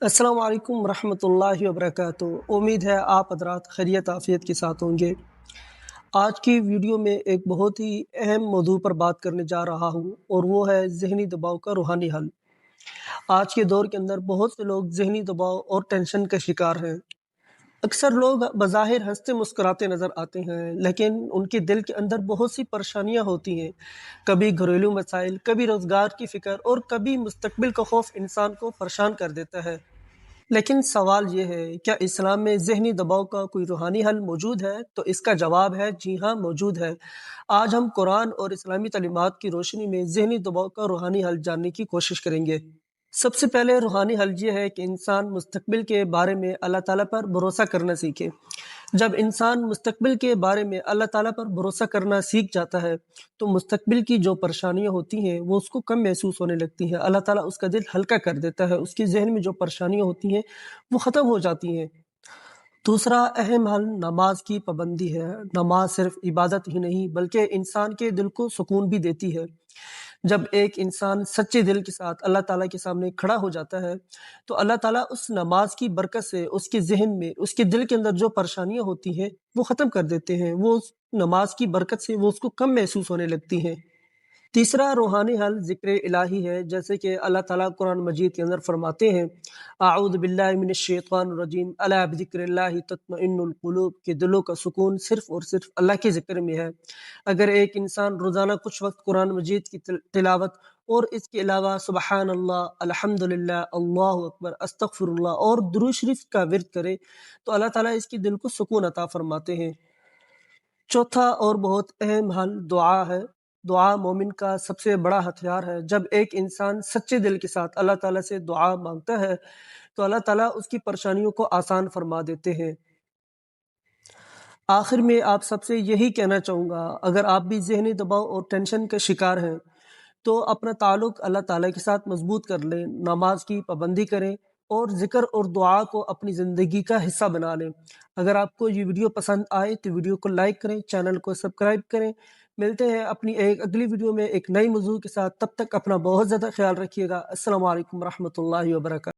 السلام علیکم ورحمۃ اللہ وبرکاتہ۔ امید ہے آپ حضرات خیریت عافیت کے ساتھ ہوں گے۔ آج کی ویڈیو میں ایک بہت ہی اہم موضوع پر بات کرنے جا رہا ہوں، اور وہ ہے ذہنی دباؤ کا روحانی حل۔ آج کے دور کے اندر بہت سے لوگ ذہنی دباؤ اور ٹینشن کا شکار ہیں۔ اکثر لوگ بظاہر ہنستے مسکراتے نظر آتے ہیں، لیکن ان کے دل کے اندر بہت سی پریشانیاں ہوتی ہیں۔ کبھی گھریلو مسائل، کبھی روزگار کی فکر، اور کبھی مستقبل کا خوف انسان کو پریشان کر دیتا ہے۔ لیکن سوال یہ ہے، کیا اسلام میں ذہنی دباؤ کا کوئی روحانی حل موجود ہے؟ تو اس کا جواب ہے جی ہاں، موجود ہے۔ آج ہم قرآن اور اسلامی تعلیمات کی روشنی میں ذہنی دباؤ کا روحانی حل جاننے کی کوشش کریں گے۔ سب سے پہلے روحانی حل یہ ہے کہ انسان مستقبل کے بارے میں اللہ تعالیٰ پر بھروسہ کرنا سیکھے۔ جب انسان مستقبل کے بارے میں اللہ تعالیٰ پر بھروسہ کرنا سیکھ جاتا ہے تو مستقبل کی جو پریشانیاں ہوتی ہیں وہ اس کو کم محسوس ہونے لگتی ہیں۔ اللہ تعالیٰ اس کا دل ہلکا کر دیتا ہے، اس کے ذہن میں جو پریشانیاں ہوتی ہیں وہ ختم ہو جاتی ہیں۔ دوسرا اہم حل نماز کی پابندی ہے۔ نماز صرف عبادت ہی نہیں بلکہ انسان کے دل کو سکون بھی دیتی ہے۔ جب ایک انسان سچے دل کے ساتھ اللہ تعالیٰ کے سامنے کھڑا ہو جاتا ہے تو اللہ تعالیٰ اس نماز کی برکت سے اس کے ذہن میں، اس کے دل کے اندر جو پریشانیاں ہوتی ہیں وہ ختم کر دیتے ہیں۔ وہ اس نماز کی برکت سے وہ اس کو کم محسوس ہونے لگتی ہیں۔ تیسرا روحانی حل ذکر الہی ہے، جیسے کہ اللہ تعالیٰ قرآن مجید کے اندر فرماتے ہیں اعوذ باللہ من الشیطان الرجیم الا بذکر اللہ تطمئن القلوب، کہ دلوں کا سکون صرف اور صرف اللہ کے ذکر میں ہے۔ اگر ایک انسان روزانہ کچھ وقت قرآن مجید کی تلاوت اور اس کے علاوہ سبحان اللہ، الحمدللہ، اللہ اکبر، استغفر اللہ اور درود شریف کا ورد کرے تو اللہ تعالیٰ اس کے دل کو سکون عطا فرماتے ہیں۔ چوتھا اور بہت اہم حل دعا ہے۔ دعا مومن کا سب سے بڑا ہتھیار ہے۔ جب ایک انسان سچے دل کے ساتھ اللہ تعالیٰ سے دعا مانگتا ہے تو اللہ تعالیٰ اس کی پریشانیوں کو آسان فرما دیتے ہیں۔ آخر میں آپ سب سے یہی کہنا چاہوں گا، اگر آپ بھی ذہنی دباؤ اور ٹینشن کا شکار ہیں تو اپنا تعلق اللہ تعالیٰ کے ساتھ مضبوط کر لیں، نماز کی پابندی کریں اور ذکر اور دعا کو اپنی زندگی کا حصہ بنا لیں۔ اگر آپ کو یہ ویڈیو پسند آئے تو ویڈیو کو لائک کریں، چینل کو سبسکرائب کریں۔ ملتے ہیں اپنی ایک اگلی ویڈیو میں ایک نئی موضوع کے ساتھ، تب تک اپنا بہت زیادہ خیال رکھیے گا۔ السلام علیکم ورحمۃ اللہ وبرکاتہ۔